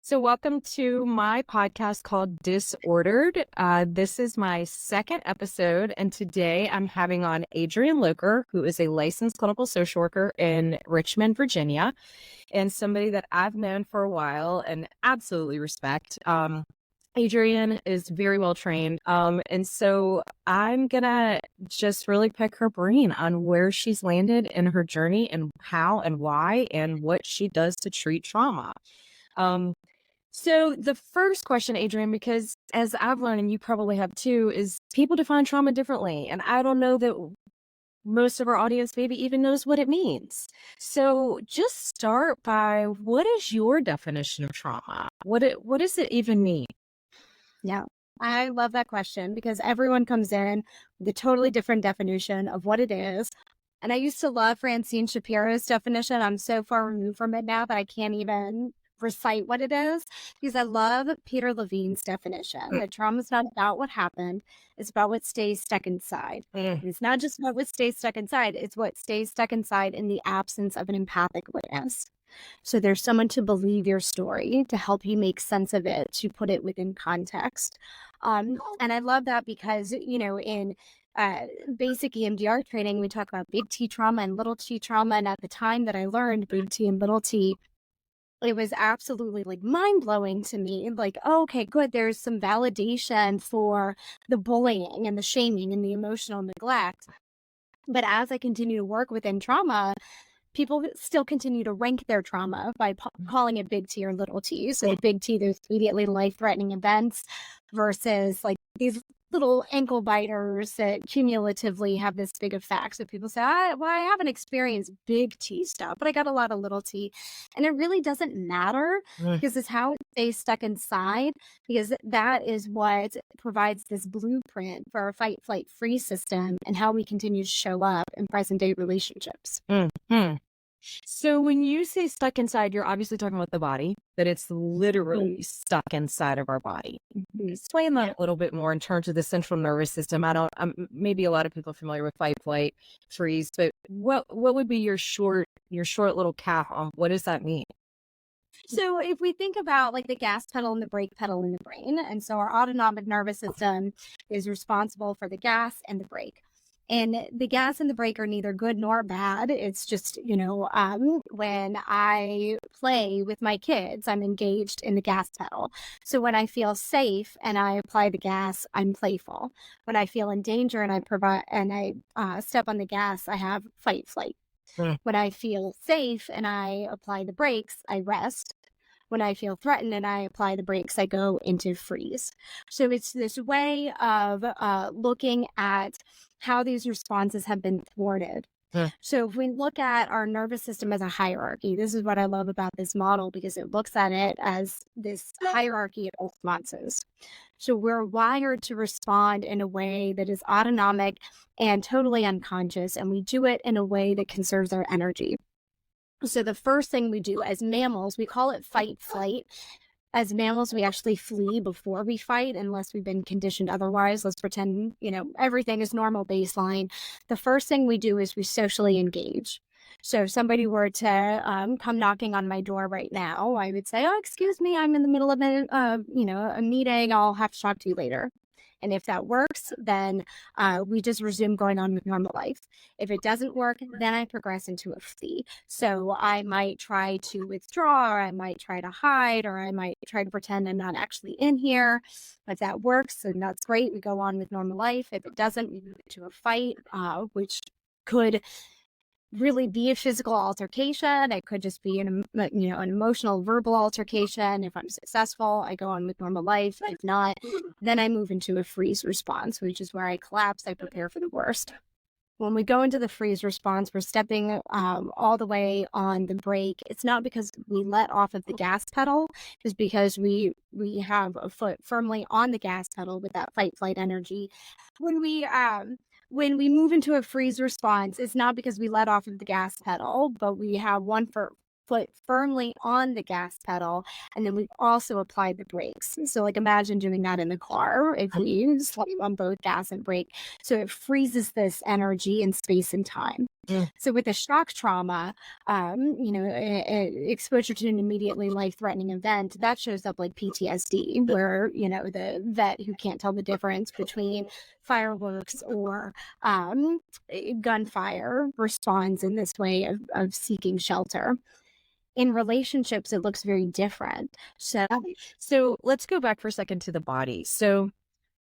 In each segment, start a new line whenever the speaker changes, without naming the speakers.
So, welcome to my podcast called Disordered. This is my second episode, and today I'm having on Adrienne Loker, who is a licensed clinical social worker in Richmond, Virginia, and somebody that I've known for a while and absolutely respect. Adrienne is very well trained, and so I'm gonna just really pick her brain on where she's landed in her journey and how and why and what she does to treat trauma. Um, so the first question, Adrienne, because as I've learned, and you probably have too, is people define trauma differently. And I don't know that most of our audience maybe even knows what it means. So just start by, what is your definition of trauma? What does it even mean?
Yeah, I love that question because everyone comes in with a totally different definition of what it is. And I used to love Francine Shapiro's definition. I'm so far removed from it now that I can't even recite what it is because I love Peter Levine's definition that trauma is not about what happened, it's about what stays stuck inside. And it's not just about what stays stuck inside, it's what stays stuck inside in the absence of an empathic witness. So there's someone to believe your story, to help you make sense of it, to put it within context. And I love that because, in basic EMDR training, we talk about big T trauma and little T trauma. And at the time that I learned big T and little T, it was absolutely like mind blowing to me. Like, oh, okay, good. There's some validation for the bullying and the shaming and the emotional neglect. But as I continue to work within trauma, people still continue to rank their trauma by calling it big T or little t. So big T, there's immediately life-threatening events versus like these little ankle biters that cumulatively have this big effect. So people say, I haven't experienced big T stuff, but I got a lot of little t. And it really doesn't matter because it's how it stays stuck inside, because that is what provides this blueprint for our fight, flight, freeze system and how we continue to show up in present day relationships.
Mm-hmm. So when you say stuck inside, you're obviously talking about the body, that it's literally stuck inside of our body. Explain that a little bit more in terms of the central nervous system. Maybe a lot of people are familiar with fight, flight, freeze, but what would be your short little cap on what does that mean?
So if we think about like the gas pedal and the brake pedal in the brain, and so our autonomic nervous system is responsible for the gas and the brake. And the gas and the brake are neither good nor bad. It's just, when I play with my kids, I'm engaged in the gas pedal. So when I feel safe and I apply the gas, I'm playful. When I feel in danger and I step on the gas, I have fight, flight. When I feel safe and I apply the brakes, I rest. When I feel threatened and I apply the brakes, I go into freeze. So it's this way of looking at how these responses have been thwarted. So if we look at our nervous system as a hierarchy, this is what I love about this model because it looks at it as this hierarchy of responses. So we're wired to respond in a way that is autonomic and totally unconscious, and we do it in a way that conserves our energy. So the first thing we do as mammals, we call it fight, flight. As mammals, we actually flee before we fight unless we've been conditioned otherwise. Let's pretend, everything is normal baseline. The first thing we do is we socially engage. So if somebody were to come knocking on my door right now, I would say, oh, excuse me, I'm in the middle of a meeting. I'll have to talk to you later. And if that works, then we just resume going on with normal life. If it doesn't work, then I progress into a flee. So I might try to withdraw, or I might try to hide, or I might try to pretend I'm not actually in here. If that works, then that's great. We go on with normal life. If it doesn't, we move into a fight, which could really be a physical altercation. It could just be an emotional verbal altercation. If I'm successful, I go on with normal life. If not, then I move into a freeze response, which is where I collapse. I prepare for the worst. When we go into the freeze response, we're stepping all the way on the brake. It's not because we let off of the gas pedal. It's because we have a foot firmly on the gas pedal with that fight flight energy. When we move into a freeze response, it's not because we let off of the gas pedal, but we have one foot foot firmly on the gas pedal, and then we also applied the brakes. So like imagine doing that in the car if we slam on both gas and brake. So it freezes this energy in space and time.
Mm.
So with a shock trauma, exposure to an immediately life-threatening event, that shows up like PTSD, where, the vet who can't tell the difference between fireworks or gunfire responds in this way of seeking shelter. In relationships, it looks very different.
So let's go back for a second to the body. So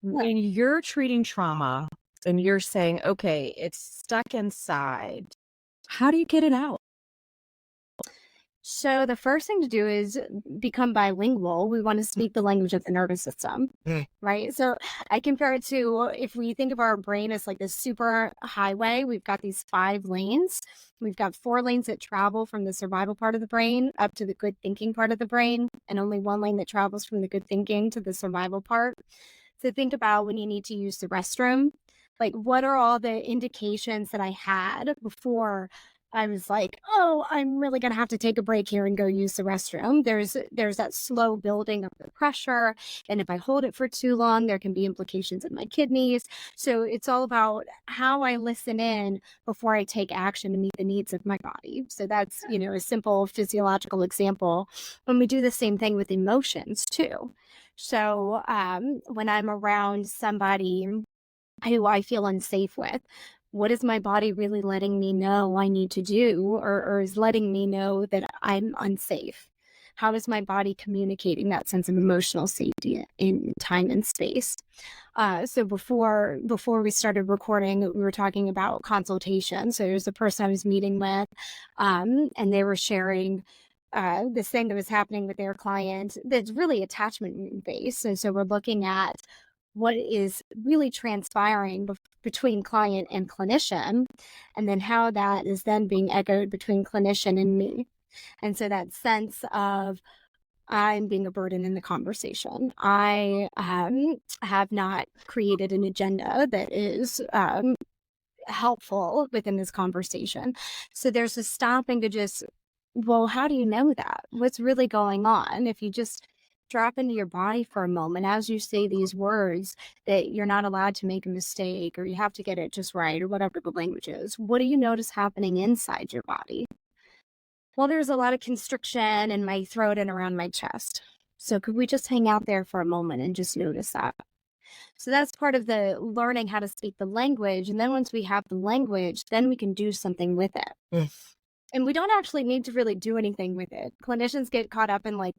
when you're treating trauma and you're saying, okay, it's stuck inside, how do you get it out?
So the first thing to do is become bilingual. We want to speak the language of the nervous system, right? So I compare it to, if we think of our brain as like this super highway, we've got these 5 lanes. We've got 4 lanes that travel from the survival part of the brain up to the good thinking part of the brain, and only 1 lane that travels from the good thinking to the survival part. So think about when you need to use the restroom. Like, what are all the indications that I had before I was like, oh, I'm really going to have to take a break here and go use the restroom? There's that slow building of the pressure. And if I hold it for too long, there can be implications in my kidneys. So it's all about how I listen in before I take action to meet the needs of my body. So that's, a simple physiological example. When we do the same thing with emotions too. So when I'm around somebody who I feel unsafe with, what is my body really letting me know I need to do, or is letting me know that I'm unsafe? How is my body communicating that sense of emotional safety in time and space? So before we started recording, we were talking about consultation. So there's a person I was meeting with, and they were sharing this thing that was happening with their client that's really attachment based. And so we're looking at what is really transpiring between client and clinician, and then how that is then being echoed between clinician and me. And so that sense of I'm being a burden in the conversation. I have not created an agenda that is helpful within this conversation. So there's a stopping to just, well, how do you know that? What's really going on? If you just drop into your body for a moment as you say these words, that you're not allowed to make a mistake or you have to get it just right or whatever the language is, what do you notice happening inside your body? Well, there's a lot of constriction in my throat and around my chest. So could we just hang out there for a moment and just notice that? So that's part of the learning how to speak the language. And then once we have the language, then we can do something with it. And we don't actually need to really do anything with it. Clinicians get caught up in like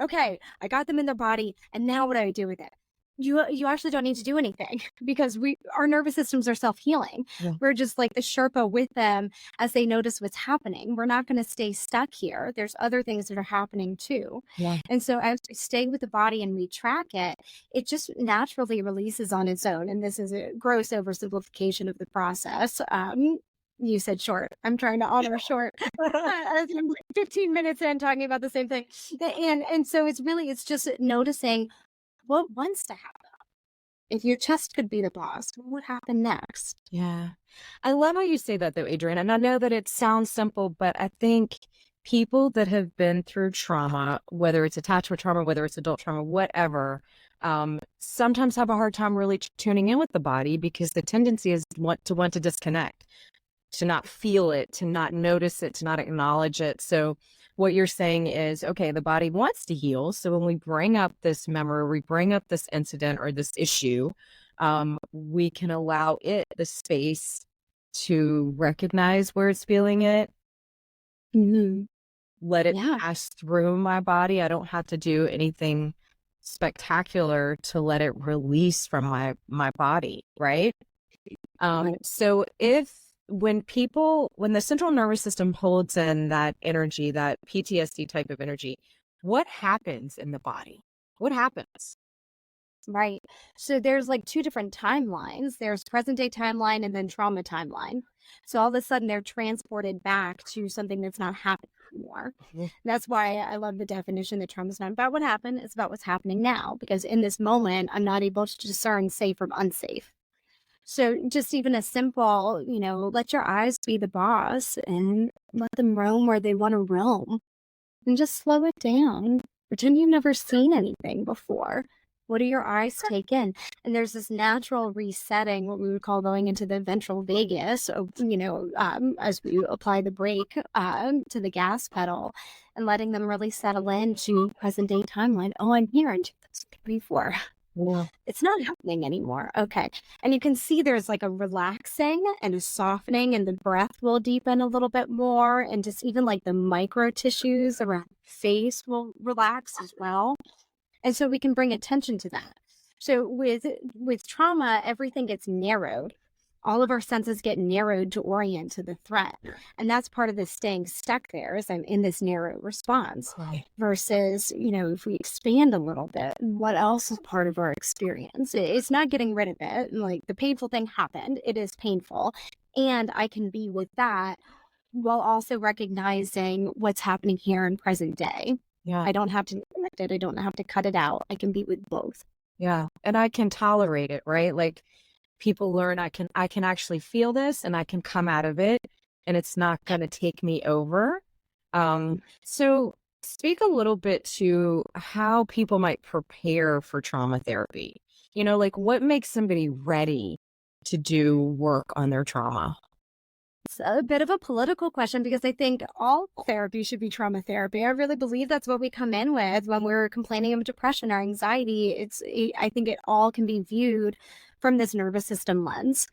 okay, I got them in their body, and now what do I do with it? You actually don't need to do anything because our nervous systems are self-healing.
Yeah.
We're just like the Sherpa with them as they notice what's happening. We're not going to stay stuck here. There's other things that are happening too.
Yeah.
And so as we stay with the body and we track it, it just naturally releases on its own. And this is a gross oversimplification of the process. You said short. I'm trying to honor short. I'm 15 minutes in talking about the same thing. And so it's just noticing what wants to happen. If your chest could be the boss, what would happen next?
Yeah. I love how you say that though, Adrienne. And I know that it sounds simple, but I think people that have been through trauma, whether it's attachment trauma, whether it's adult trauma, whatever, sometimes have a hard time really tuning in with the body because the tendency is want to disconnect, to not feel it, to not notice it, to not acknowledge it. So what you're saying is, okay, the body wants to heal. So when we bring up this memory, we bring up this incident or this issue, we can allow it the space to recognize where it's feeling it. Let it pass through my body. I don't have to do anything spectacular to let it release from my body, right? So when the central nervous system holds in that energy, that PTSD type of energy, what happens in the body? What happens?
Right. So there's like 2 different timelines. There's present day timeline and then trauma timeline. So all of a sudden they're transported back to something that's not happening anymore. That's why I love the definition that trauma is not about what happened, it's about what's happening now. Because in this moment, I'm not able to discern safe from unsafe. So just even a simple, let your eyes be the boss and let them roam where they want to roam and just slow it down. Pretend you've never seen anything before. What do your eyes take in? And there's this natural resetting, what we would call going into the ventral vagus, as we apply the brake to the gas pedal and letting them really settle into present day timeline. Oh, I'm here in 2024.
Yeah.
It's not happening anymore. Okay. And you can see there's like a relaxing and a softening, and the breath will deepen a little bit more. And just even like the micro tissues around the face will relax as well. And so we can bring attention to that. So with trauma, everything gets narrowed. All of our senses get narrowed to orient to the threat. And that's part of the staying stuck there, is I'm in this narrow response.
Right.
Versus, if we expand a little bit, what else is part of our experience? It's not getting rid of it. Like, the painful thing happened. It is painful. And I can be with that while also recognizing what's happening here in present day.
Yeah.
I don't have to neglect it. I don't have to cut it out. I can be with both.
Yeah. And I can tolerate it, right? Like, people learn I can actually feel this and I can come out of it and it's not going to take me over. So speak a little bit to how people might prepare for trauma therapy. Like, what makes somebody ready to do work on their trauma?
It's a bit of a political question, because I think all therapy should be trauma therapy. I really believe that's what we come in with when we're complaining of depression or anxiety. I think it all can be viewed from this nervous system lens.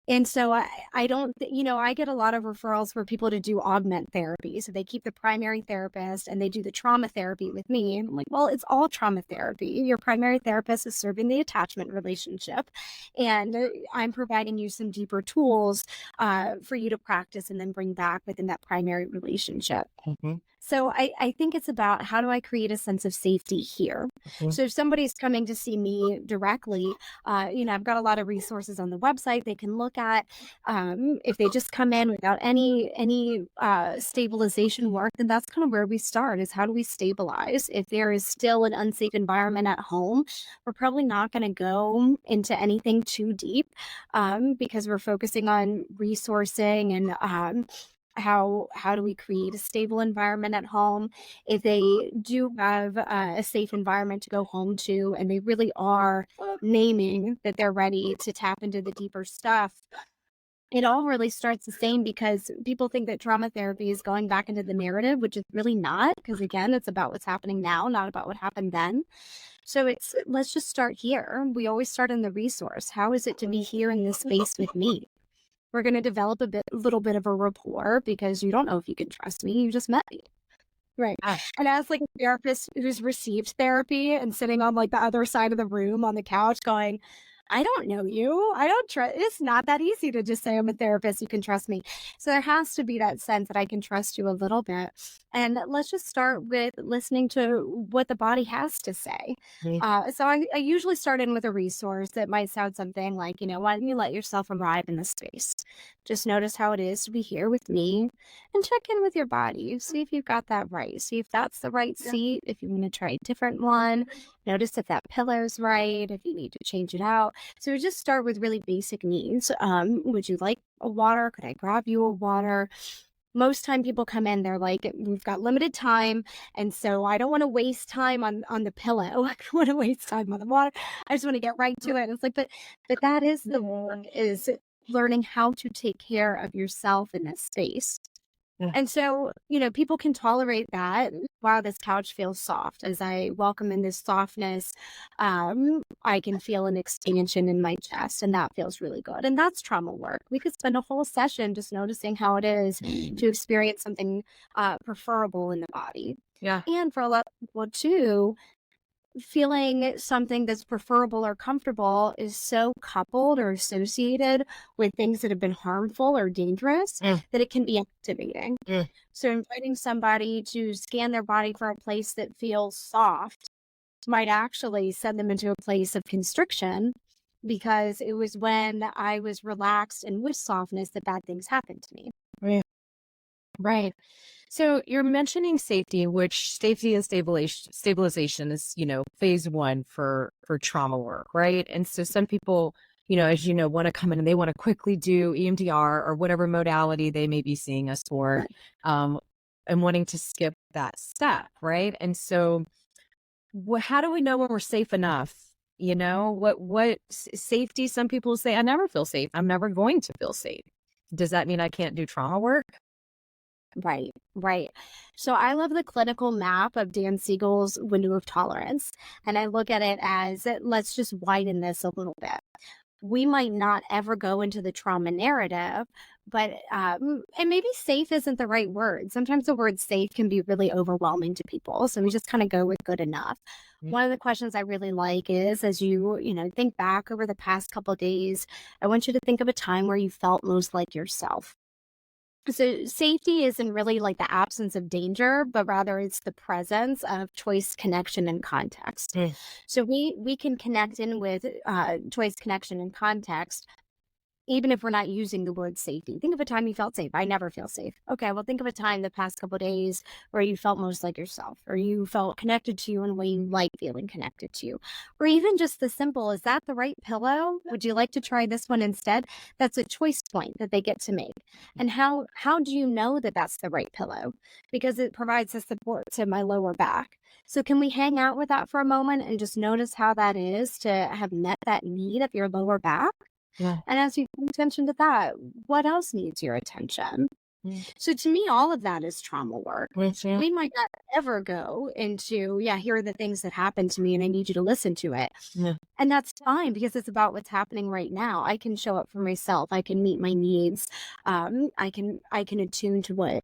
And so I don't, I get a lot of referrals for people to do augment therapy. So they keep the primary therapist and they do the trauma therapy with me. And I'm like, well, it's all trauma therapy. Your primary therapist is serving the attachment relationship. And I'm providing you some deeper tools for you to practice and then bring back within that primary relationship.
Mm-hmm.
So I think it's about, how do I create a sense of safety here?
Mm-hmm.
So if somebody's coming to see me directly, I've got a lot of resources on the website they can look at. If they just come in without any stabilization work, then that's kind of where we start, is how do we stabilize? If there is still an unsafe environment at home, we're probably not going to go into anything too deep, because we're focusing on resourcing and how do we create a stable environment at home. If they do have a safe environment to go home to, and they really are naming that they're ready to tap into the deeper stuff, it all really starts the same, because people think that trauma therapy is going back into the narrative, which is really not, because again, it's about what's happening now, not about what happened then. So let's just start here. We always start in the resource. How is it to be here in this space with me? We're going to develop a little bit of a rapport, because you don't know if you can trust me. You just met me. Right. And as like a therapist who's received therapy and sitting on like the other side of the room on the couch going, I don't know you. I don't trust. It's not that easy to just say I'm a therapist. You can trust me. So there has to be that sense that I can trust you a little bit. And let's just start with listening to what the body has to say. So I usually start in with a resource that might sound something like, why don't you let yourself arrive in the space? Just notice how it is to be here with me, and check in with your body. See if you've got that right. See if that's the right seat. If you want to try a different one, notice if that pillow's right, if you need to change it out. So we just start with really basic needs. Would you like a water? Could I grab you a water? Most time people come in, they're like, we've got limited time, and so I don't want to waste time on the pillow. I don't want to waste time on the water. I just want to get right to it. And it's like, but that is the work, is learning how to take care of yourself in this space.
Yeah.
And so, people can tolerate that. Wow, this couch feels soft. As I welcome in this softness, I can feel an expansion in my chest, and that feels really good. And that's trauma work. We could spend a whole session just noticing how it is to experience something preferable in the body.
Yeah.
And for a lot of people too, feeling something that's preferable or comfortable is so coupled or associated with things that have been harmful or dangerous that it can be activating. So inviting somebody to scan their body for a place that feels soft might actually send them into a place of constriction, because it was when I was relaxed and with softness that bad things happened to me.
Right. So you're mentioning safety, which safety and stabilization is, phase one for trauma work, right? And so some people, as you know, want to come in and they want to quickly do EMDR or whatever modality they may be seeing us for, and wanting to skip that step, right? And so, how do we know when we're safe enough? What safety? Some people say, I never feel safe. I'm never going to feel safe. Does that mean I can't do trauma work?
Right, right. So I love the clinical map of Dan Siegel's window of tolerance. And I look at it as let's just widen this a little bit. We might not ever go into the trauma narrative, but and maybe safe isn't the right word. Sometimes the word safe can be really overwhelming to people. So we just kind of go with good enough. One of the questions I really like is, as you think back over the past couple of days, I want you to think of a time where you felt most like yourself. So safety isn't really like the absence of danger, but rather it's the presence of choice, connection, and context. So we can connect in with choice, connection, and context even if we're not using the word safety. Think of a time you felt safe. I never feel safe. Okay, well, think of a time the past couple of days where you felt most like yourself, or you felt connected to you in a way you like feeling connected to you. Or even just the simple, is that the right pillow? Would you like to try this one instead? That's a choice point that they get to make. And how do you know that that's the right pillow? Because it provides a support to my lower back. So can we hang out with that for a moment and just notice how that is to have met that need of your lower back?
Yeah.
And as you pay attention to that, what else needs your attention? So to me, all of that is trauma work. We might not ever go into, here are the things that happened to me and I need you to listen to it.
Yeah.
And that's fine because it's about what's happening right now. I can show up for myself. I can meet my needs. I can attune to what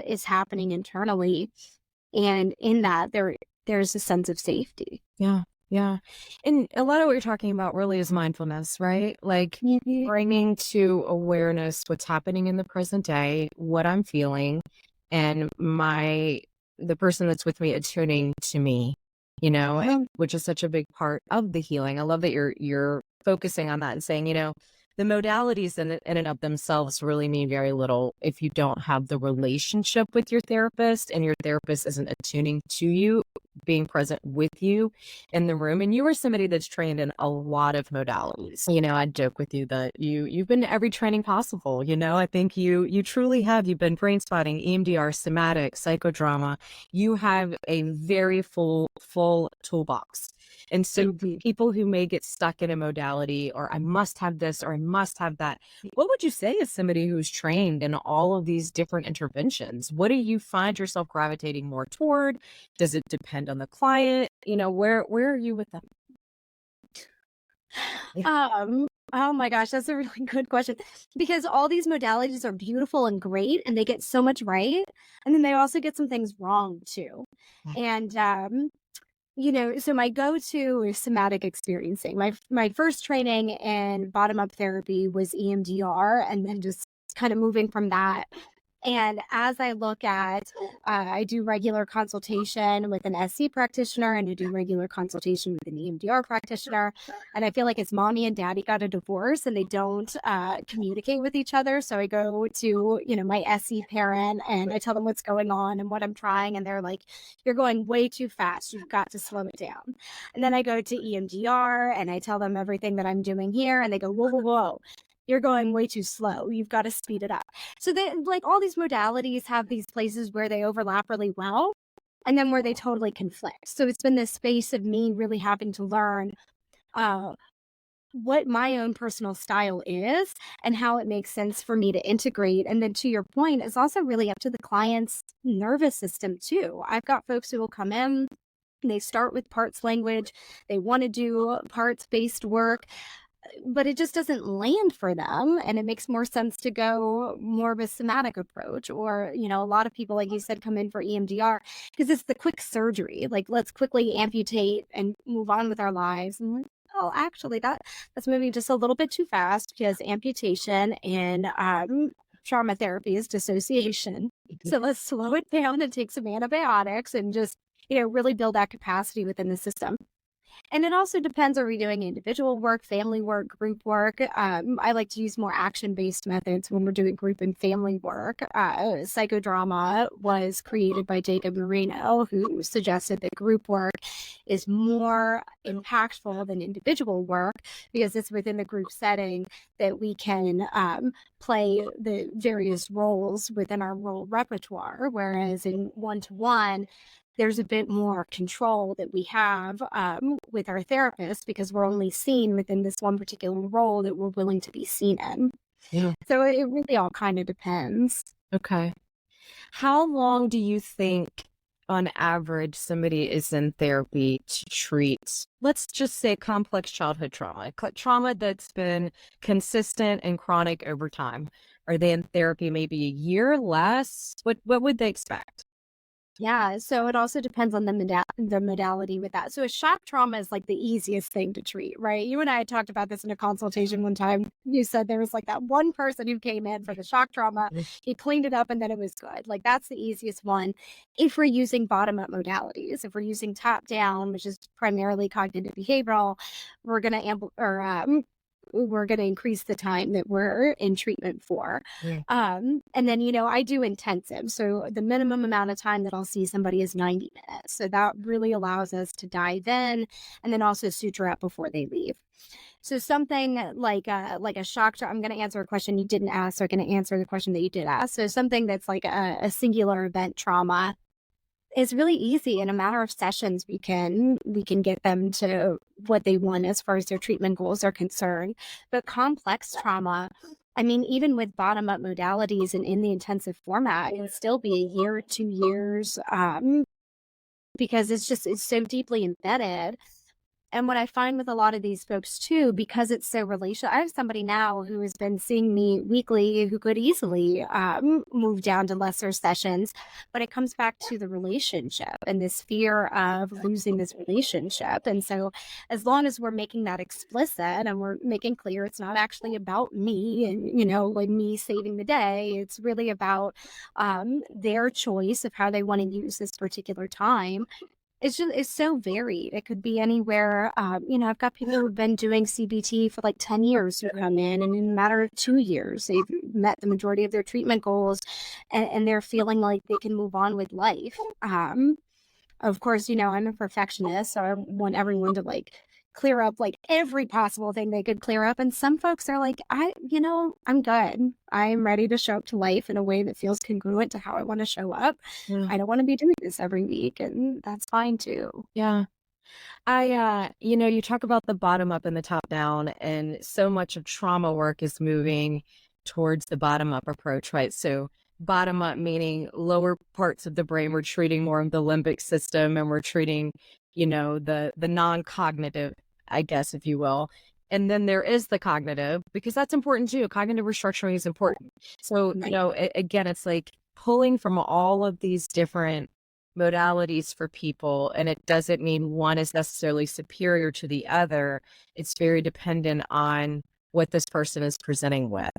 is happening internally. And in that, there's a sense of safety.
Yeah. Yeah. And a lot of what you're talking about really is mindfulness, right? Like bringing to awareness what's happening in the present day, what I'm feeling, and the person that's with me attuning to me, which is such a big part of the healing. I love that you're focusing on that and saying, the modalities in and of themselves really mean very little if you don't have the relationship with your therapist and your therapist isn't attuning to you, being present with you in the room. And you are somebody that's trained in a lot of modalities. I joke with you that you've been to every training possible. I think you truly have. You've been brain spotting, EMDR, somatic, psychodrama. You have a very full toolbox. And so people who may get stuck in a modality, or I must have this, or I must have that, what would you say as somebody who's trained in all of these different interventions? What do you find yourself gravitating more toward? Does it depend on the client? Where are you with them?
Oh my gosh, that's a really good question because all these modalities are beautiful and great and they get so much right. And then they also get some things wrong too. And, so my go-to is somatic experiencing. My first training in bottom-up therapy was EMDR and then just kind of moving from that. And as I look at, I do regular consultation with an SC practitioner and I do regular consultation with an EMDR practitioner. And I feel like it's mommy and daddy got a divorce and they don't communicate with each other. So I go to, my SC parent and I tell them what's going on and what I'm trying. And they're like, you're going way too fast. You've got to slow it down. And then I go to EMDR and I tell them everything that I'm doing here. And they go, whoa, whoa, whoa. You're going way too slow. You've got to speed it up. So they like all these modalities have these places where they overlap really well and then where they totally conflict. So it's been this space of me really having to learn what my own personal style is and how it makes sense for me to integrate. And then to your point, it's also really up to the client's nervous system too. I've got folks who will come in, they start with parts language, they want to do parts-based work, but it just doesn't land for them. And it makes more sense to go more of a somatic approach. Or, a lot of people, like you said, come in for EMDR because it's the quick surgery. Like, let's quickly amputate and move on with our lives. And like, oh, actually, that's moving just a little bit too fast because amputation and trauma therapy is dissociation. So let's slow it down and take some antibiotics and just, really build that capacity within the system. And it also depends, are we doing individual work, family work, group work? I like to use more action-based methods when we're doing group and family work. Psychodrama was created by Jacob Marino, who suggested that group work is more impactful than individual work because it's within the group setting that we can play the various roles within our role repertoire, whereas in one-to-one, there's a bit more control that we have with our therapist because we're only seen within this one particular role that we're willing to be seen in.
Yeah.
So it really all kind of depends.
Okay. How long do you think, on average, somebody is in therapy to treat, let's just say, complex childhood trauma, trauma that's been consistent and chronic over time? Are they in therapy maybe a year, less? What would they expect?
Yeah, so it also depends on the modality with that. So a shock trauma is like the easiest thing to treat, right? You and I had talked about this in a consultation one time. You said there was like that one person who came in for the shock trauma. He cleaned it up and then it was good. Like that's the easiest one. If we're using bottom-up modalities, if we're using top-down, which is primarily cognitive behavioral, we're going to we're going to increase the time that we're in treatment for.
Yeah.
And then, I do intensive. So the minimum amount of time that I'll see somebody is 90 minutes. So that really allows us to dive in and then also suture up before they leave. So something like a shock trauma, I'm going to answer a question you didn't ask, so I'm going to answer the question that you did ask. So something that's like a singular event trauma is really easy. In a matter of sessions, we can get them to what they want as far as their treatment goals are concerned. But complex trauma, I mean, even with bottom-up modalities and in the intensive format, it can still be a year, 2 years, because it's so deeply embedded. And what I find with a lot of these folks too, because it's so relational, I have somebody now who has been seeing me weekly who could easily move down to lesser sessions, but it comes back to the relationship and this fear of losing this relationship. And so as long as we're making that explicit and we're making clear it's not actually about me and, like me saving the day, it's really about their choice of how they want to use this particular time. It's so varied. It could be anywhere. I've got people who've been doing CBT for like 10 years who come in, and in a matter of 2 years, they've met the majority of their treatment goals, and they're feeling like they can move on with life. Of course, I'm a perfectionist, so I want everyone to like clear up like every possible thing they could clear up. And some folks are like, I'm good. I'm ready to show up to life in a way that feels congruent to how I want to show up.
Yeah.
I don't want to be doing this every week, and that's fine too.
Yeah. You talk about the bottom up and the top down, and so much of trauma work is moving towards the bottom up approach, right? So bottom up meaning lower parts of the brain, we're treating more of the limbic system, and we're treating, the non-cognitive, I guess, if you will. And then there is the cognitive, because that's important too. Cognitive restructuring is important. So, again, it's like pulling from all of these different modalities for people, and it doesn't mean one is necessarily superior to the other. It's very dependent on what this person is presenting with.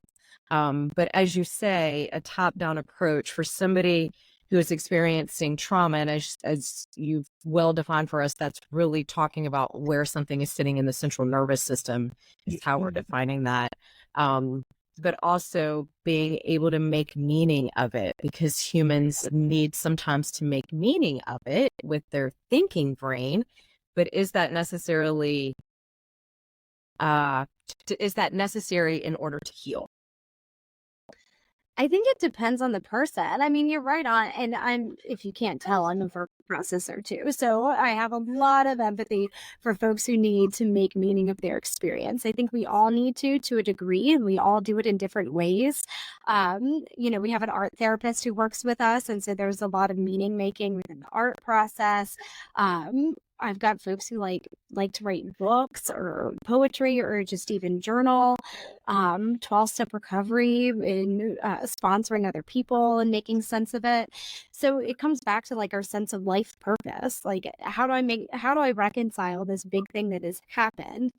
But as you say, a top-down approach for somebody who is experiencing trauma, and as you've well defined for us, that's really talking about where something is sitting in the central nervous system is how we're defining that. But also being able to make meaning of it, because humans need sometimes to make meaning of it with their thinking brain. But is that necessary in order to heal?
I think it depends on the person. I mean, you're right on. And if you can't tell, I'm a verb processor too. So I have a lot of empathy for folks who need to make meaning of their experience. I think we all need to a degree, and we all do it in different ways. We have an art therapist who works with us. And so there's a lot of meaning making within the art process. I've got folks who like to write books or poetry or just even journal, 12-step recovery and sponsoring other people and making sense of it. So it comes back to like our sense of life purpose. Like how do I reconcile this big thing that has happened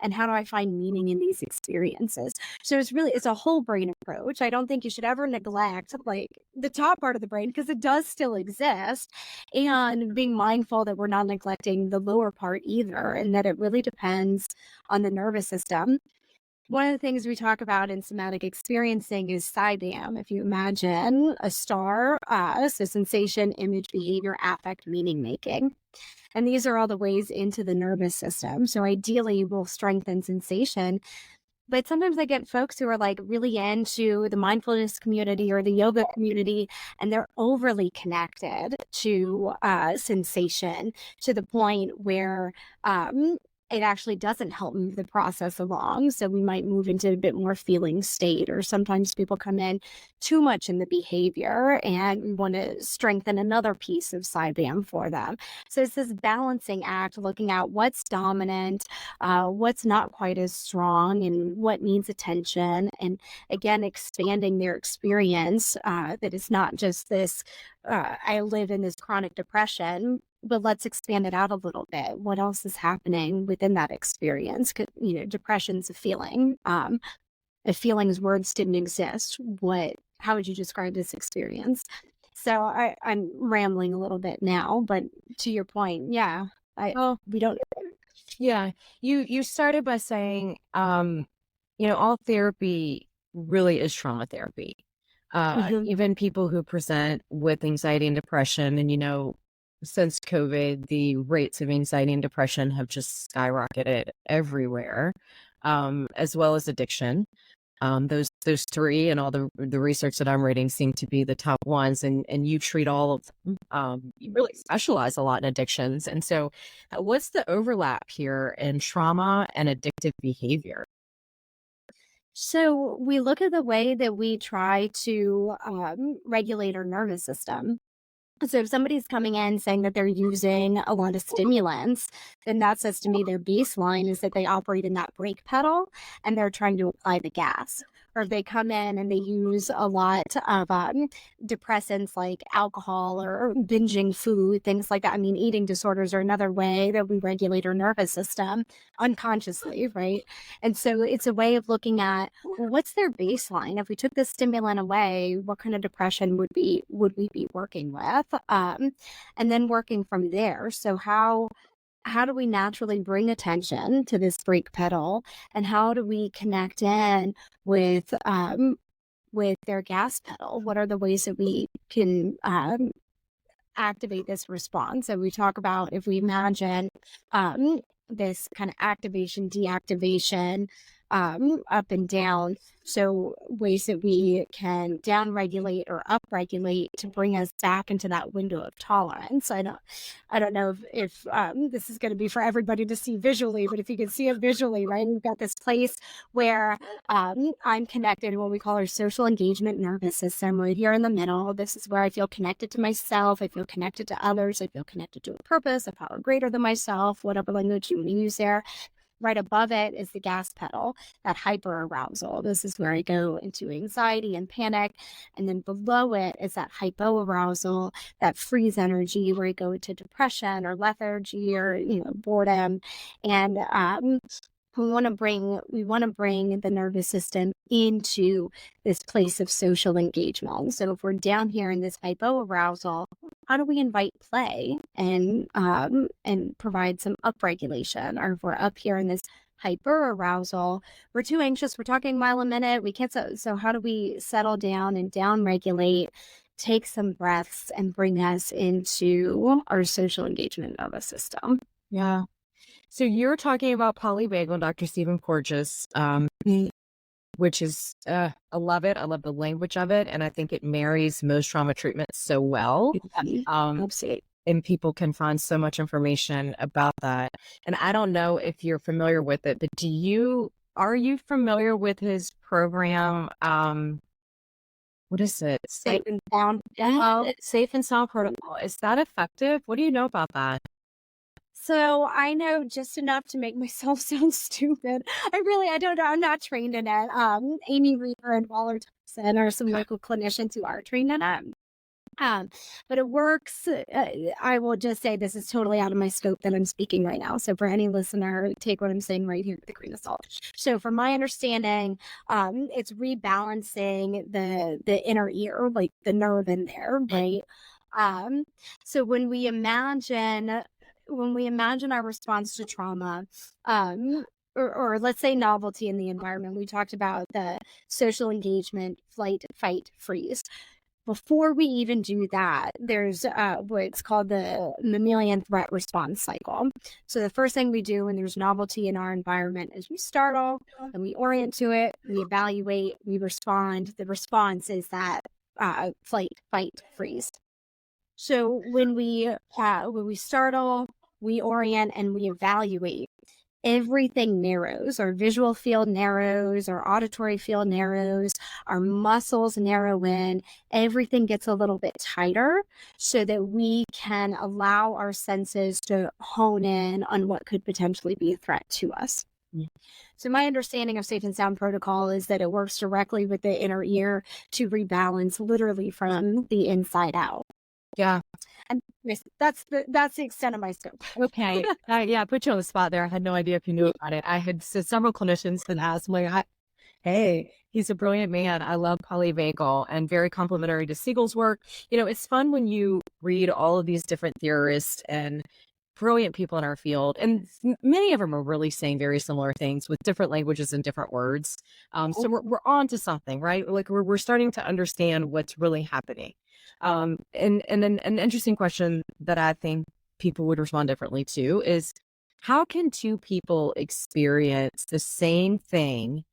and how do I find meaning in these experiences? So it's a whole brain approach. I don't think you should ever neglect like the top part of the brain because it does still exist, and being mindful that we're not neglecting the lower part either, and that it really depends on the nervous system. One of the things we talk about in somatic experiencing is SIBAM. If you imagine a star, so sensation, image, behavior, affect, meaning making. And these are all the ways into the nervous system. So ideally, we'll strengthen sensation. But sometimes I get folks who are like really into the mindfulness community or the yoga community, and they're overly connected to sensation to the point where it actually doesn't help move the process along. So we might move into a bit more feeling state, or sometimes people come in too much in the behavior and we want to strengthen another piece of SIBAM for them. So it's this balancing act, looking at what's dominant, what's not quite as strong, and what needs attention. And again, expanding their experience, that it's not just this, I live in this chronic depression, but let's expand it out a little bit. What else is happening within that experience? 'Cause, depression's a feeling. If feelings words didn't exist, how would you describe this experience? So I'm rambling a little bit now, but to your point, yeah,
Well,
we don't.
yeah, you started by saying, all therapy really is trauma therapy.
Mhm.
Even people who present with anxiety and depression, and since COVID, the rates of anxiety and depression have just skyrocketed everywhere, as well as addiction. Those three and all the research that I'm reading seem to be the top ones, and you treat all of them. You really specialize a lot in addictions, and so what's the overlap here in trauma and addictive behavior?
So we look at the way that we try to regulate our nervous system. So if somebody's coming in saying that they're using a lot of stimulants, then that says to me their baseline is that they operate in that brake pedal and they're trying to apply the gas. Or if they come in and they use a lot of depressants like alcohol or binging food, things like that. I mean, eating disorders are another way that we regulate our nervous system unconsciously, right? And so it's a way of looking at, well, what's their baseline? If we took this stimulant away, what kind of depression would we be working with? And then working from there. So how do we naturally bring attention to this brake pedal, and how do we connect in with their gas pedal? What are the ways that we can activate this response? So we talk about, if we imagine this kind of activation, deactivation, up and down. So ways that we can down regulate or up regulate to bring us back into that window of tolerance. I don't know if this is going to be for everybody to see visually, but if you can see it visually, right? We've got this place where I'm connected to what we call our social engagement nervous system right here in the middle. This is where I feel connected to myself. I feel connected to others. I feel connected to a purpose, a power greater than myself, whatever language you want to use there. Right above it is the gas pedal, that hyper arousal. This is where I go into anxiety and panic. And then below it is that hypo arousal, that freeze energy, where I go into depression or lethargy or, boredom. And we want to bring the nervous system into this place of social engagement. So if we're down here in this hypoarousal, how do we invite play and provide some upregulation? Or if we're up here in this hyperarousal, we're too anxious, we're talking a mile a minute, we can't. So how do we settle down and down regulate? Take some breaths and bring us into our social engagement nervous system.
Yeah. So you're talking about polyvagal, Dr. Stephen Porges, which is, I love it. I love the language of it. And I think it marries most trauma treatments so well.
Absolutely.
And people can find so much information about that. And I don't know if you're familiar with it, but are you familiar with his program? What is it?
Safe and sound.
Safe and Sound Protocol. Is that effective? What do you know about that?
So I know just enough to make myself sound stupid. I don't know. I'm not trained in it. Amy Reaver and Waller Thompson are some local clinicians who are trained in it. But it works. I will just say this is totally out of my scope that I'm speaking right now. So for any listener, take what I'm saying right here with a grain of salt. So from my understanding, it's rebalancing the inner ear, like the nerve in there, right? Um, so when we imagine our response to trauma, or let's say novelty in the environment, we talked about the social engagement, flight, fight, freeze. Before we even do that, there's what's called the mammalian threat response cycle. So the first thing we do when there's novelty in our environment is we startle and we orient to it, we evaluate, we respond. The response is that flight, fight, freeze. So when we startle, we orient, and we evaluate, everything narrows. Our visual field narrows, our auditory field narrows, our muscles narrow in, everything gets a little bit tighter so that we can allow our senses to hone in on what could potentially be a threat to us. So my understanding of safe and sound protocol is that it works directly with the inner ear to rebalance literally from the inside out.
Yeah.
And that's the extent of my scope.
Okay. Yeah, I put you on the spot there. I had no idea if you knew about it. I had several clinicians that asked me, hey, he's a brilliant man. I love polyvagal and very complimentary to Siegel's work. It's fun when you read all of these different theorists and brilliant people in our field. And many of them are really saying very similar things with different languages and different words. So we're on to something, right? Like we're starting to understand what's really happening. And then an interesting question that I think people would respond differently to is, how can two people experience the same thing,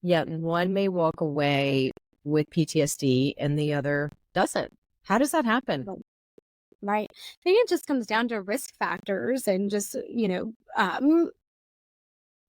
yet one may walk away with PTSD and the other doesn't? How does that happen?
Right. I think it just comes down to risk factors and just,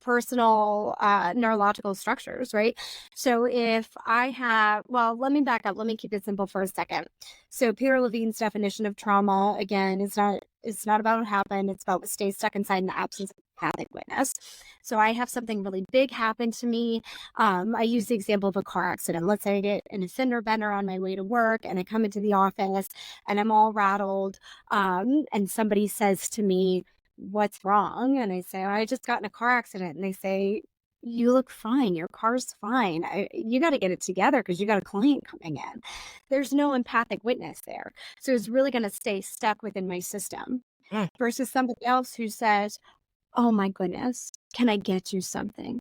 personal neurological structures, right? So if I have, well, let me back up. Let me keep it simple for a second. So Peter Levine's definition of trauma, again, it's not about what happened. It's about what stays stuck inside in the absence of empathic witness. So I have something really big happen to me. I use the example of a car accident. Let's say I get in a fender bender on my way to work and I come into the office and I'm all rattled. And somebody says to me, "What's wrong?" And I say, "I just got in a car accident." And they say, "You look fine. Your car's fine. You got to get it together because you got a client coming in." There's no empathic witness there. So it's really going to stay stuck within my system versus somebody else who says, "Oh my goodness, can I get you something?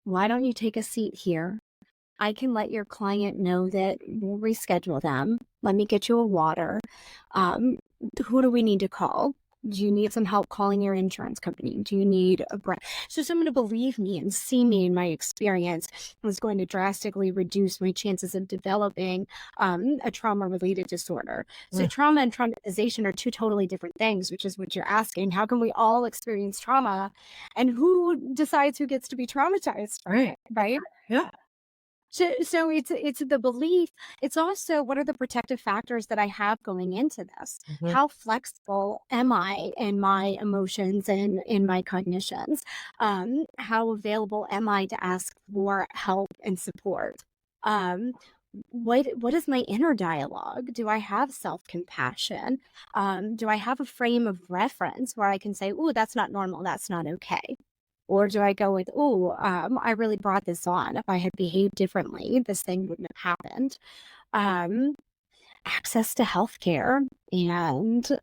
Why don't you take a seat here? I can let your client know that we'll reschedule them. Let me get you a water. Who do we need to call? Do you need some help calling your insurance company? Do you need a breath?" So someone to believe me and see me in my experience was going to drastically reduce my chances of developing a trauma-related disorder. So trauma and traumatization are two totally different things, which is what you're asking. How can we all experience trauma? And who decides who gets to be traumatized?
Right.
Right?
Yeah.
So it's the belief. It's also, what are the protective factors that I have going into this? How flexible am I in my emotions and in my cognitions? How available am I to ask for help and support? What is my inner dialogue? Do I have self-compassion? Do I have a frame of reference where I can say, "Oh, that's not normal. That's not okay"? Or do I go with, "Oh, I really brought this on. If I had behaved differently, this thing wouldn't have happened." Um, Access to healthcare and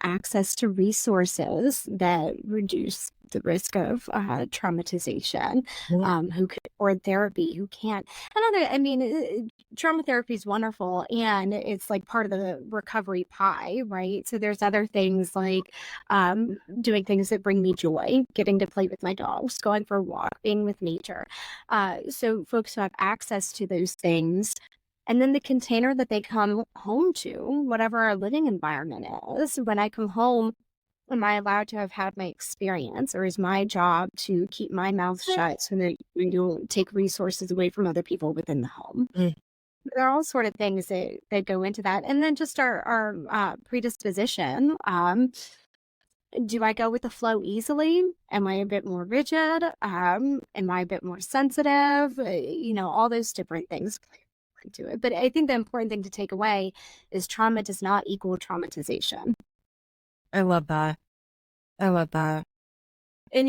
access to resources that reduce the risk of traumatization, or therapy who can't. Trauma therapy is wonderful and it's like part of the recovery pie, right? So there's other things like doing things that bring me joy, getting to play with my dogs, going for a walk, being with nature. So folks who have access to those things, and then the container that they come home to, whatever our living environment is, when I come home, am I allowed to have had my experience, or is my job to keep my mouth shut so that we don't take resources away from other people within the home? There are all sort of things that go into that. And then just our predisposition. Do I go with the flow easily? Am I a bit more rigid? Am I a bit more sensitive? All those different things into it. But I think the important thing to take away is trauma does not equal traumatization.
I love that. I love that. And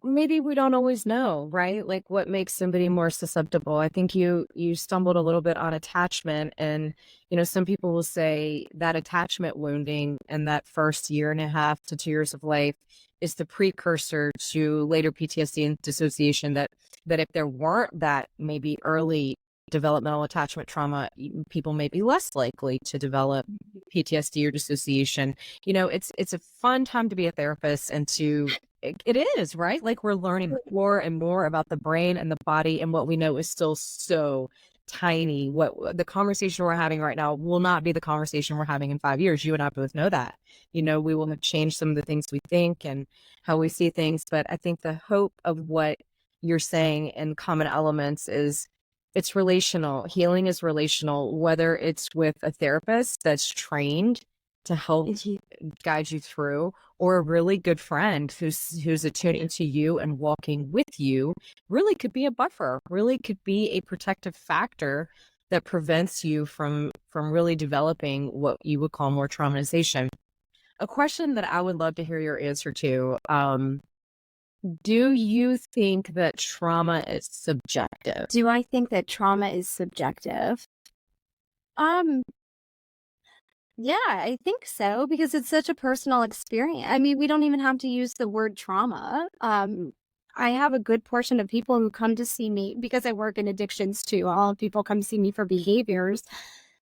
maybe we don't always know, right? Like what makes somebody more susceptible. I think you stumbled a little bit on attachment, and some people will say that attachment wounding and that first year and a half to 2 years of life is the precursor to later PTSD and dissociation, that if there weren't that maybe early developmental attachment trauma, people may be less likely to develop PTSD or dissociation. It's a fun time to be a therapist, and it is, right? Like we're learning more and more about the brain and the body, and what we know is still so tiny. What the conversation we're having right now will not be the conversation we're having in 5 years. You and I both know that. We will have changed some of the things we think and how we see things. But I think the hope of what you're saying in common elements is it's relational. Healing is relational, whether it's with a therapist that's trained to help guide you through, or a really good friend who's attuning to you and walking with you. Really could be a buffer, really could be a protective factor that prevents you from really developing what you would call more traumatization. A question that I would love to hear your answer to, do you think that trauma is subjective?
Do I think that trauma is subjective? Yeah, I think so, because it's such a personal experience. I mean, we don't even have to use the word trauma. I have a good portion of people who come to see me because I work in addictions too. All people come see me for behaviors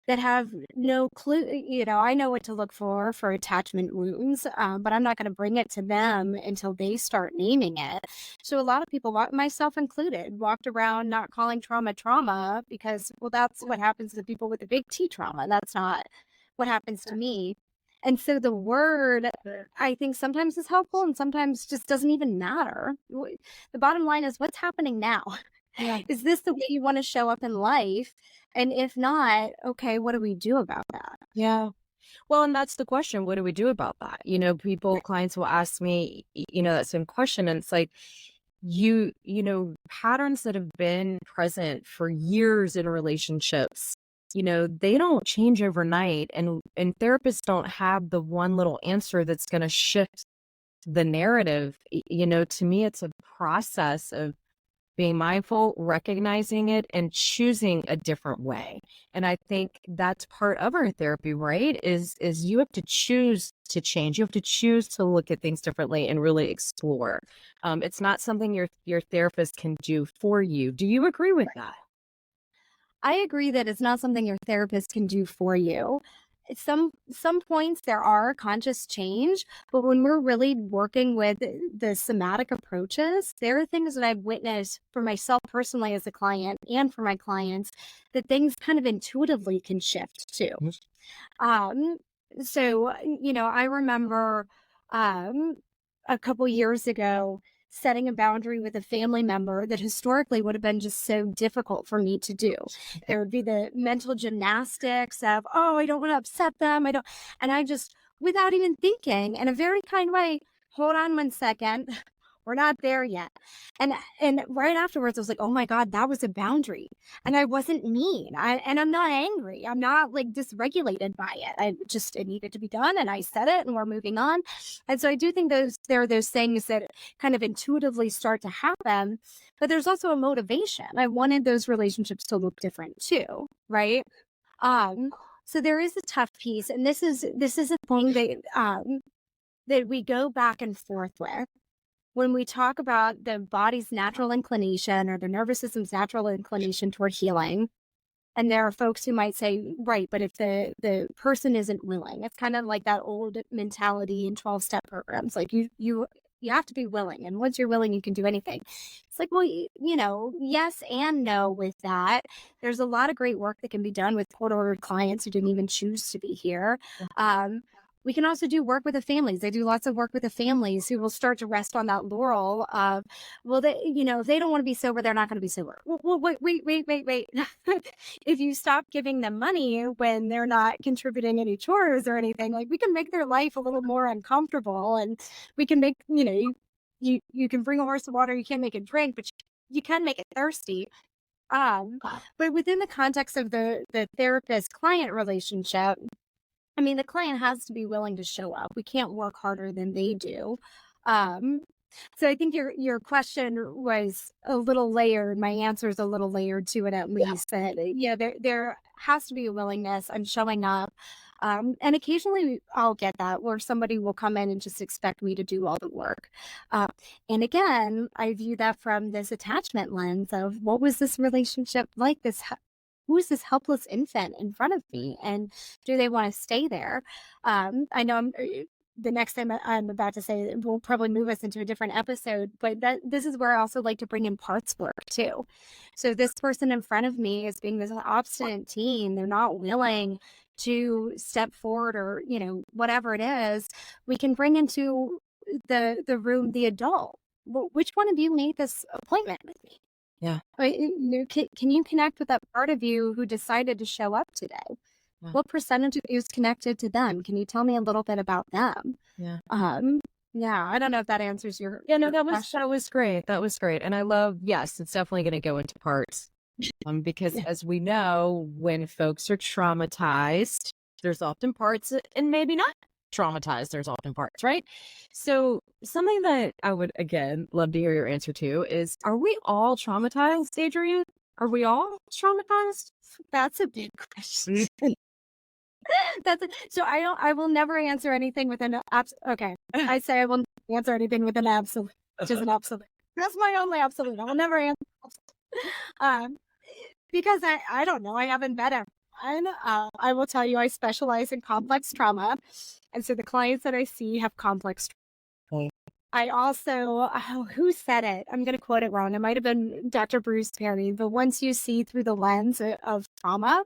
that have no clue. I know what to look for attachment wounds, but I'm not going to bring it to them until they start naming it. So a lot of people, myself included, walked around not calling trauma because, well, that's what happens to people with a big T trauma. That's not what happens to me. And so the word, I think, sometimes is helpful and sometimes just doesn't even matter. The bottom line is, what's happening now?
Yeah.
Is this the way you want to show up in life? And if not, okay, what do we do about that?
Yeah. Well, and that's the question. What do we do about that? Clients will ask me, that same question. And it's like, patterns that have been present for years in relationships, they don't change overnight. And therapists don't have the one little answer that's going to shift the narrative. To me, it's a process of being mindful, recognizing it, and choosing a different way. And I think that's part of our therapy, right? Is you have to choose to change. You have to choose to look at things differently and really explore. It's not something your therapist can do for you. Do you agree with that?
I agree that it's not something your therapist can do for you. Some points there are conscious change, but when we're really working with the somatic approaches, there are things that I've witnessed for myself personally as a client and for my clients that things kind of intuitively can shift too. Um, so, I remember a couple years ago setting a boundary with a family member that historically would have been just so difficult for me to do. There would be the mental gymnastics of, oh, I don't want to upset them. And I just, without even thinking, in a very kind way, hold on 1 second. We're not there yet. And right afterwards, I was like, oh my God, that was a boundary. And I wasn't mean. And I'm not angry. I'm not like dysregulated by it. It needed to be done. And I said it and we're moving on. And so I do think there are those things that kind of intuitively start to happen, but there's also a motivation. I wanted those relationships to look different too. Right. So there is a tough piece. And this is a thing that we go back and forth with. When we talk about the body's natural inclination or the nervous system's natural inclination toward healing, and there are folks who might say, right, but if the person isn't willing, it's kind of like that old mentality in 12-step programs. Like you have to be willing. And once you're willing, you can do anything. It's like, well, yes and no with that. There's a lot of great work that can be done with court-ordered clients who didn't even choose to be here. We can also do work with the families. They do lots of work with the families who will start to rest on that laurel of, well, if they don't want to be sober, they're not going to be sober. Well, wait. If you stop giving them money when they're not contributing any chores or anything, like, we can make their life a little more uncomfortable, and we can make, you can bring a horse to water, you can't make it drink, but you can make it thirsty. Um, but within the context of the therapist-client relationship, I mean, the client has to be willing to show up. We can't work harder than they do. Um, so I think your question was a little layered. My answer is a little layered to it at least. That yeah, there has to be a willingness. I'm showing up. And occasionally I'll get that where somebody will come in and just expect me to do all the work. Uh, and again, I view that from this attachment lens of what was this relationship like? Who is this helpless infant in front of me? And do they want to stay there? I know the next time I'm about to say will probably move us into a different episode, but this is where I also like to bring in parts work too. So this person in front of me is being this obstinate teen. They're not willing to step forward or, whatever it is. We can bring into the room the adult. Well, which one of you made this appointment with me?
Yeah.
Can you connect with that part of you who decided to show up today?
Yeah.
What percentage of you is connected to them? Can you tell me a little bit about them?
Yeah.
Yeah, I don't know if that answers your
that
question.
was great. That was great. And I love, yes, it's definitely going to go into parts. Because as we know, when folks are traumatized, there's often parts, and maybe not traumatized, there's often parts, right? So something that I would, again, love to hear your answer to is, are we all traumatized, Adrienne? Are we all traumatized?
That's a big question. So I will never answer anything with an okay. I say I will never answer anything with an absolute, just an absolute. That's my only absolute. I will never answer. Because I don't know. I haven't met everyone. I will tell you, I specialize in complex trauma. And so the clients that I see have complex trauma. I also, who said it? I'm going to quote it wrong. It might have been Dr. Bruce Perry, but once you see through the lens of trauma,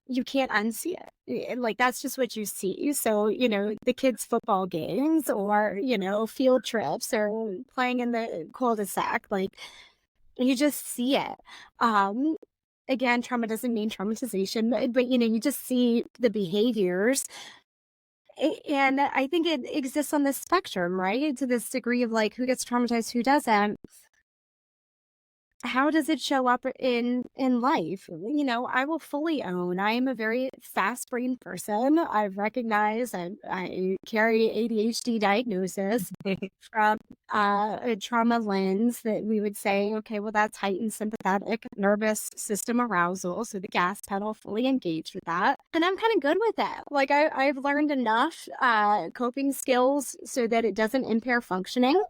you can't unsee it. Like, that's just what you see. So, the kids' football games or, field trips or playing in the cul-de-sac, like, you just see it. Again, trauma doesn't mean traumatization, but you just see the behaviors. And I think it exists on this spectrum, right? To this degree of like who gets traumatized, who doesn't. How does it show up in life? I will fully own I am a very fast-brained person. I've recognized I carry ADHD diagnosis from a trauma lens that we would say, okay, well, that's heightened sympathetic nervous system arousal. So the gas pedal, fully engaged with that. And I'm kind of good with that. Like I've learned enough coping skills so that it doesn't impair functioning.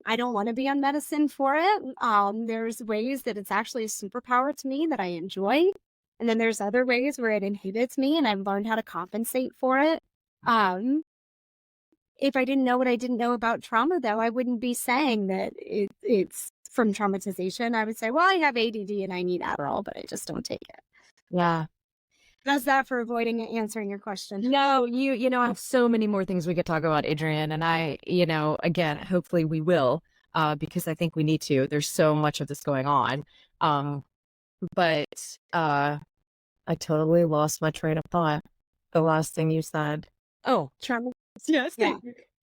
I don't want to be on medicine for it. There's ways that it's actually a superpower to me that I enjoy. And then there's other ways where it inhibits me and I've learned how to compensate for it. If I didn't know what I didn't know about trauma, though, I wouldn't be saying that it's from traumatization. I would say, well, I have ADD and I need Adderall, but I just don't take it.
Yeah.
That's that for avoiding answering your question.
No, I have so many more things we could talk about, Adrienne, and I, again, hopefully we will, because I think we need to. There's so much of this going on. But I totally lost my train of thought. The last thing you said. Oh,
Trauma.
yes.
Yeah.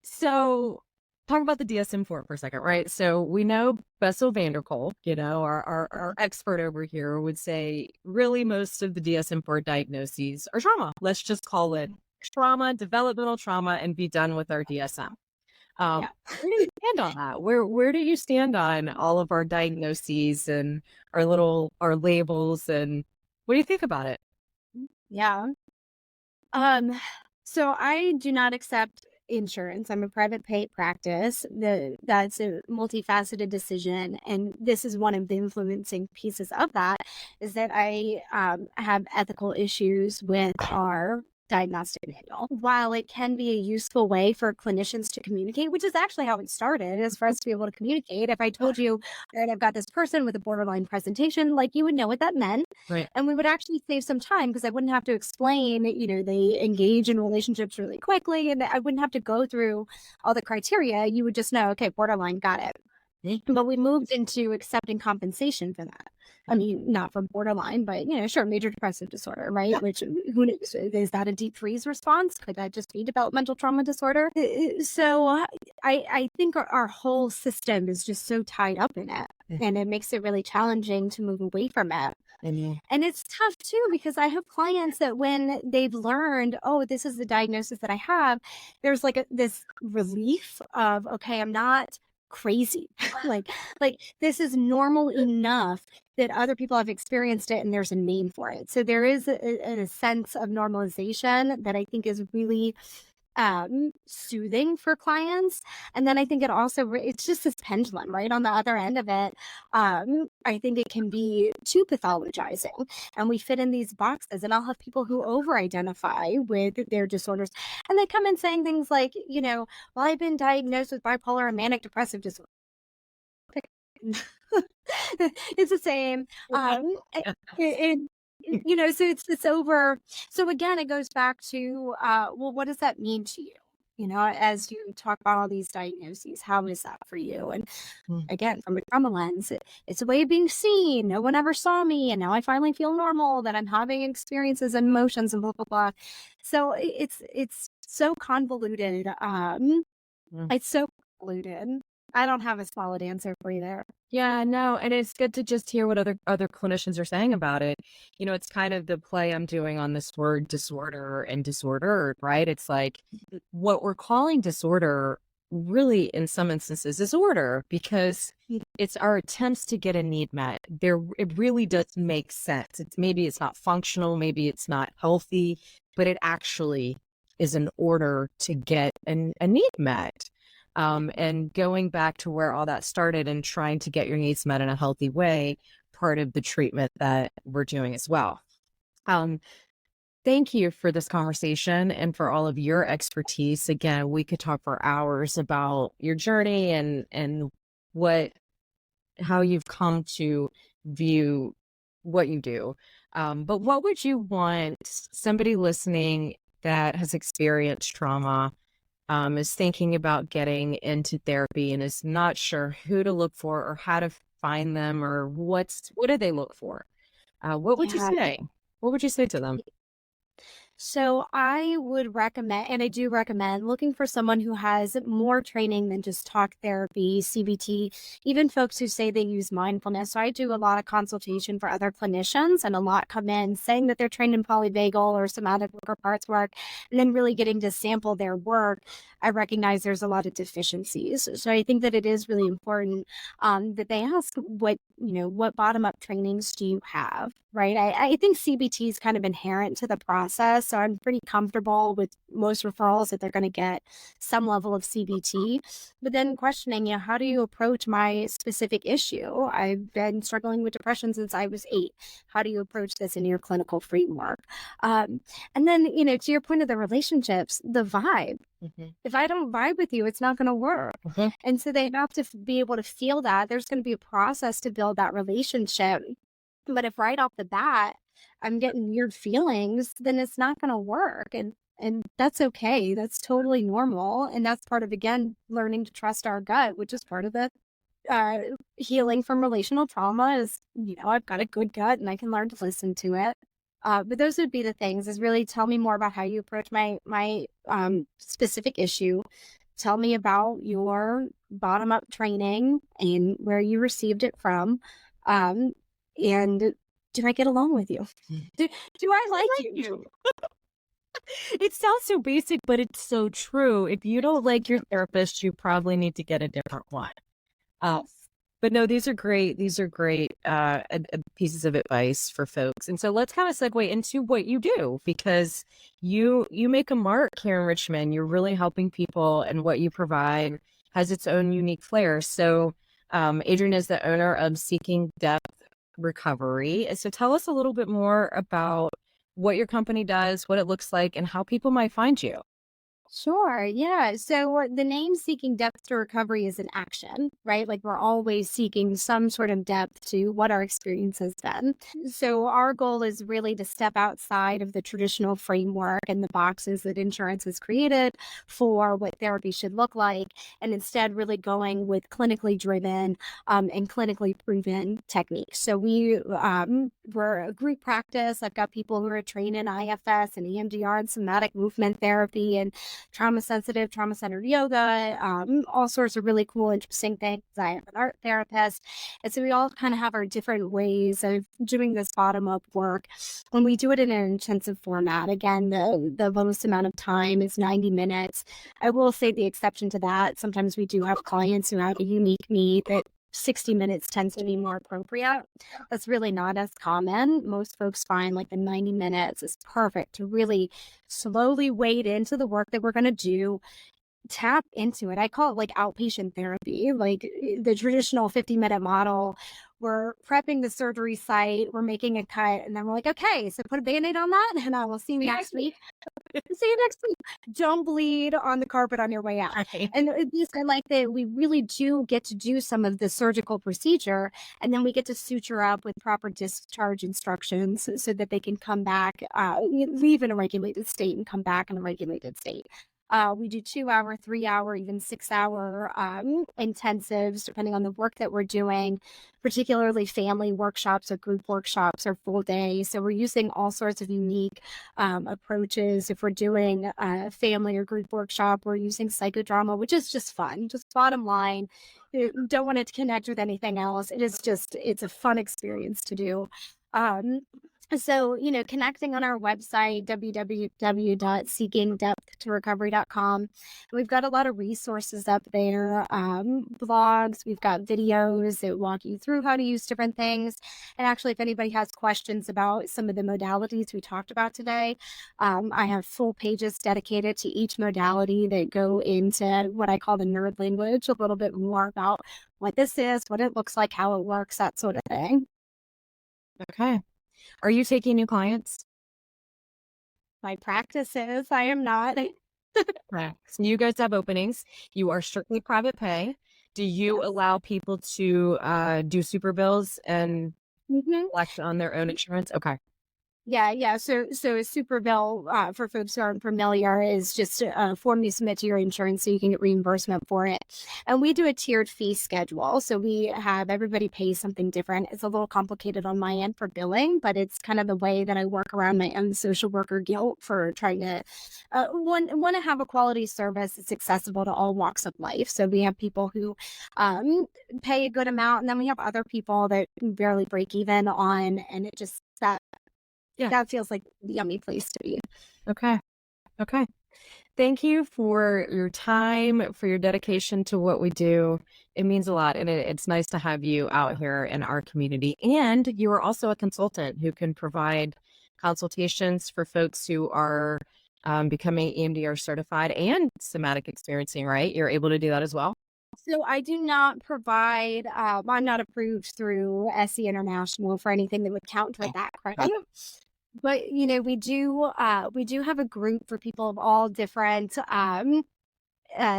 So talk about the DSM-4 for a second, right? So we know Bessel van der Kolk, our expert over here would say really most of the DSM-4 diagnoses are trauma. Let's just call it trauma, developmental trauma, and be done with our DSM. Where do you stand on that? Where do you stand on all of our diagnoses and our labels, and what do you think about it?
Yeah. So I do not accept insurance. I'm a private pay practice. That's a multifaceted decision. And this is one of the influencing pieces of that is that I have ethical issues with our diagnostic manual. While it can be a useful way for clinicians to communicate, which is actually how it started, is for us to be able to communicate. If I told you that I've got this person with a borderline presentation, like you would know what that meant.
Right.
And we would actually save some time because I wouldn't have to explain, they engage in relationships really quickly and I wouldn't have to go through all the criteria. You would just know, okay, borderline, got it. But we moved into accepting compensation for that. I mean, not for borderline, but, sure, major depressive disorder, right? Which, who knows? Is that a deep freeze response? Could that just be developmental trauma disorder? So I think our whole system is just so tied up in it. and it makes it really challenging to move away from it.
Mhm.
And it's tough too, because I have clients that when they've learned, oh, this is the diagnosis that I have, there's like this relief of, okay, I'm not crazy. like, like this is normal enough that other people have experienced it and there's a name for it. So there is a sense of normalization that I think is really soothing for clients. And then I think it also, it's just this pendulum, right? On the other end of it, I think it can be too pathologizing. And we fit in these boxes, and I'll have people who over identify with their disorders. And they come in saying things like, well, I've been diagnosed with bipolar and manic depressive disorder. It's the same. It, so it's over. So again, it goes back to, well, what does that mean to you? As you talk about all these diagnoses, how is that for you? And
Mm.
again, from a trauma lens, it's a way of being seen. No one ever saw me, and now I finally feel normal. That I'm having experiences and emotions and blah blah blah. So it's so convoluted.
Mm.
It's so convoluted. I don't have a solid answer for you there.
Yeah, no, and it's good to just hear what other clinicians are saying about it. It's kind of the play I'm doing on this word disorder and disordered, right? It's like what we're calling disorder really in some instances is order because it's our attempts to get a need met. It really does make sense. Maybe it's not functional, maybe it's not healthy, but it actually is an order to get a need met. And going back to where all that started and trying to get your needs met in a healthy way, part of the treatment that we're doing as well. Thank you for this conversation and for all of your expertise. Again, we could talk for hours about your journey and how you've come to view what you do. But what would you want somebody listening that has experienced trauma, is thinking about getting into therapy and is not sure who to look for or how to find them or what do they look for? What would you
Yeah.
say? What would you say to them?
So I would recommend, and I do recommend, looking for someone who has more training than just talk therapy, CBT, even folks who say they use mindfulness. So I do a lot of consultation for other clinicians, and a lot come in saying that they're trained in polyvagal or somatic work or parts work, and then really getting to sample their work. I recognize there's a lot of deficiencies. So I think that it is really important that they ask what bottom up trainings do you have, right? I think CBT is kind of inherent to the process. So I'm pretty comfortable with most referrals that they're going to get some level of CBT. But then questioning, how do you approach my specific issue? I've been struggling with depression since I was 8. How do you approach this in your clinical framework? And then, to your point of the relationships, the vibe.
Mm-hmm.
If I don't vibe with you, it's not going to work.
Mm-hmm.
And so they have to be able to feel that. There's going to be a process to build that relationship. But if right off the bat, I'm getting weird feelings, then it's not going to work. And that's okay. That's totally normal. And that's part of, again, learning to trust our gut, which is part of the healing from relational trauma is, I've got a good gut and I can learn to listen to it. But those would be the things, is really tell me more about how you approach my specific issue. Tell me about your bottom up training and where you received it from. And do I get along with you? Do I like you?
It sounds so basic, but it's so true. If you don't like your therapist, you probably need to get a different one. But no, these are great. These are great pieces of advice for folks. And so let's kind of segue into what you do, because you make a mark here in Richmond. You're really helping people, and what you provide has its own unique flair. So Adrienne is the owner of Seeking Depth Recovery. So tell us a little bit more about what your company does, what it looks like, and how people might find you.
Sure. Yeah. So the name Seeking Depth to Recovery is an action, right? Like we're always seeking some sort of depth to what our experience has been. So our goal is really to step outside of the traditional framework and the boxes that insurance has created for what therapy should look like, and instead really going with clinically driven and clinically proven techniques. So we're a group practice. I've got people who are trained in IFS and EMDR and somatic movement therapy, and trauma sensitive, trauma centered yoga, all sorts of really cool, interesting things. I am an art therapist. And so we all kind of have our different ways of doing this bottom up work. When we do it in an intensive format, again, the lowest amount of time is 90 minutes. I will say the exception to that. Sometimes we do have clients who have a unique need that 60 minutes tends to be more appropriate. That's really not as common. Most folks find like the 90 minutes is perfect to really slowly wade into the work that we're going to do, tap into it. I call it like outpatient therapy, like the traditional 50-minute model. We're prepping the surgery site, we're making a cut, and then we're like, okay, so put a Band-Aid on that, and I will see you next week. See you next week. Don't bleed on the carpet on your way out.
Okay.
And at least I like that we really do get to do some of the surgical procedure, and then we get to suture up with proper discharge instructions so that they can come back, leave in a regulated state and come back in a regulated state. We do 2-hour, 3-hour, even 6-hour intensives, depending on the work that we're doing, particularly family workshops or group workshops or full day. So we're using all sorts of unique approaches. If we're doing a family or group workshop, we're using psychodrama, which is just fun. Just bottom line, you don't want it to connect with anything else. It's a fun experience to do. So, connecting on our website, www.seekingdepthtorecovery.com. We've got a lot of resources up there, blogs, we've got videos that walk you through how to use different things. And actually, if anybody has questions about some of the modalities we talked about today, I have full pages dedicated to each modality that go into what I call the nerd language, a little bit more about what this is, what it looks like, how it works, that sort of thing.
Okay. Are you taking new clients?
My practice is, I am not.
Okay. So you guys have openings. You are strictly private pay. Do you
Yes.
allow people to do super bills and
Mhm.
collect on their own insurance? Okay.
Yeah. So a super bill, for folks who aren't familiar, is just a form you submit to your insurance so you can get reimbursement for it. And we do a tiered fee schedule. So we have everybody pay something different. It's a little complicated on my end for billing, but it's kind of the way that I work around my own social worker guilt for trying to want to have a quality service that's accessible to all walks of life. So we have people who pay a good amount, and then we have other people that barely break even on, and it just that feels like the yummy place to be.
Okay. Okay. Thank you for your time, for your dedication to what we do. It means a lot. And it's nice to have you out here in our community. And you are also a consultant who can provide consultations for folks who are becoming EMDR certified and somatic experiencing, right? You're able to do that as well.
So I do not provide, I'm not approved through SE International for anything that would count toward that credit. But we do have a group for people of all different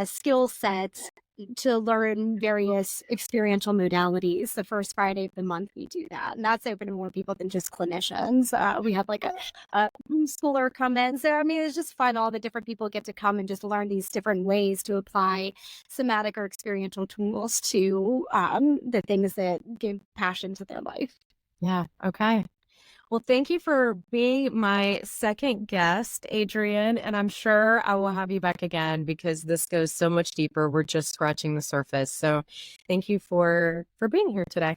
skill sets to learn various experiential modalities. The first Friday of the month we do that, and that's open to more people than just clinicians. We have like a schooler come in, so I mean it's just fun. All the different people get to come and just learn these different ways to apply somatic or experiential tools to the things that give passion to their life.
Yeah. Okay. Well, thank you for being my second guest, Adrienne, and I'm sure I will have you back again because this goes so much deeper. We're just scratching the surface. So thank you for being here today.